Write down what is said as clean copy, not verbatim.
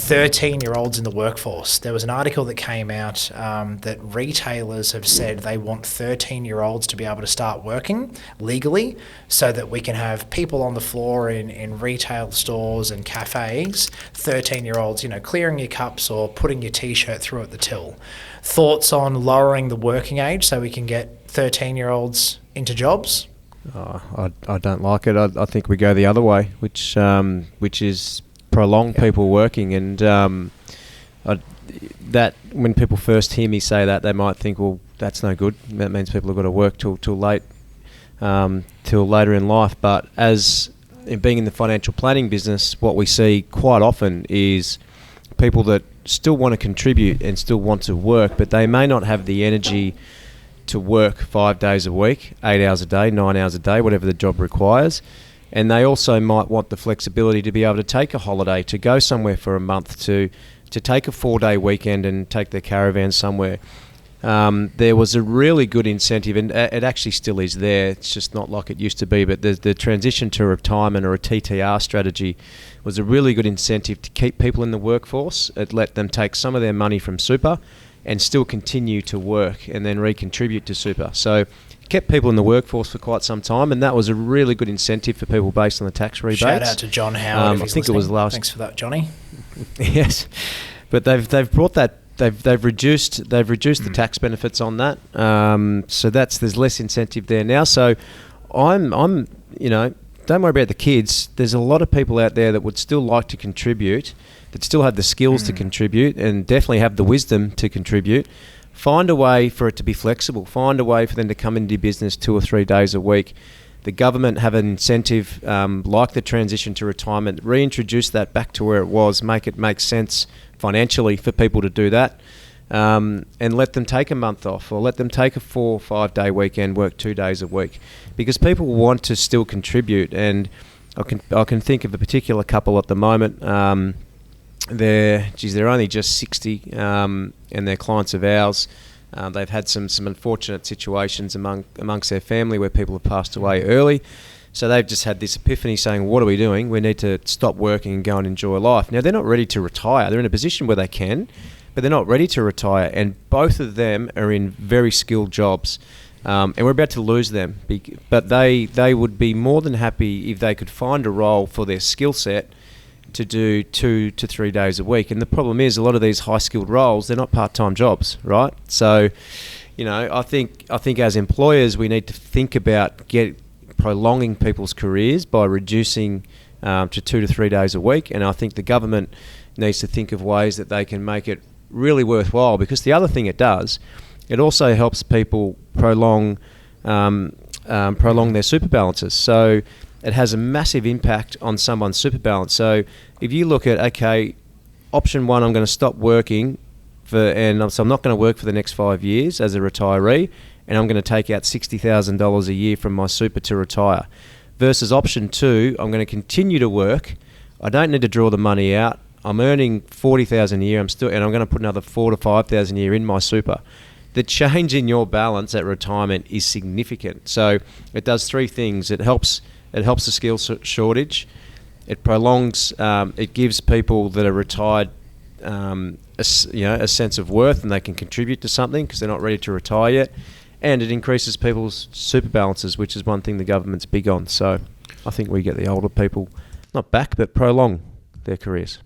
13-year-olds in the workforce. There was an article that came out that retailers have said they want 13-year-olds to be able to start working legally so that we can have people on the floor in retail stores and cafes, 13-year-olds, clearing your cups or putting your T-shirt through at the till. Thoughts on lowering the working age so we can get 13-year-olds into jobs? I don't like it. I think we go the other way, which is prolong people working, and that when people first hear me say that, they might think, well, that's no good. That means people have got to work till later in life. But as in being in the financial planning business, what we see quite often is people that still want to contribute and still want to work, but they may not have the energy to work 5 days a week, 8 hours a day, 9 hours a day, whatever the job requires. And they also might want the flexibility to be able to take a holiday, to go somewhere for a month, to take a 4-day weekend and take their caravan somewhere. There was a really good incentive, and it actually still is there. It's just not like it used to be, but the transition to retirement or a TTR strategy was a really good incentive to keep people in the workforce. It let them take some of their money from super and still continue to work and then recontribute to super. So it kept people in the workforce for quite some time, and that was a really good incentive for people based on the tax rebates. Shout out to John Howard. I think it was last. Thanks for that, Johnny. Yes, but they've brought that. They've reduced the tax benefits on that. So there's less incentive there now. So I'm don't worry about the kids. There's a lot of people out there that would still like to contribute, that still have the skills to contribute and definitely have the wisdom to contribute. Find a way for it to be flexible. Find a way for them to come into your business 2 or 3 days a week. The government have an incentive like the transition to retirement. Reintroduce that back to where it was. Make it make sense financially for people to do that. And let them take a month off, or let them take a 4 or 5 day weekend, work 2 days a week, because people want to still contribute. And I can think of a particular couple at the moment. They're only just 60, and they're clients of ours. They've had some unfortunate situations amongst their family where people have passed away early. So they've just had this epiphany saying, what are we doing? We need to stop working and go and enjoy life. Now, they're not ready to retire. They're in a position where they can, but they're not ready to retire. And both of them are in very skilled jobs. And we're about to lose them. But they would be more than happy if they could find a role for their skill set to do 2 to 3 days a week. And the problem is, a lot of these high-skilled roles, they're not part-time jobs, right? So, I think as employers, we need to think about prolonging people's careers by reducing to 2 to 3 days a week. And I think the government needs to think of ways that they can make it really worthwhile, because the other thing it does, it also helps people prolong their super balances. So it has a massive impact on someone's super balance. So if you look at, okay, option one, I'm going to stop working so I'm not going to work for the next 5 years as a retiree, and I'm going to take out $60,000 a year from my super to retire. Versus option two, I'm going to continue to work. I don't need to draw the money out. I'm earning $40,000 a year. I'm going to put another $4,000 to $5,000 a year in my super. The change in your balance at retirement is significant. So it does three things. It helps the skills shortage. It prolongs. It gives people that are retired a sense of worth, and they can contribute to something because they're not ready to retire yet. And it increases people's super balances, which is one thing the government's big on. So I think we get the older people not back, but prolong their careers.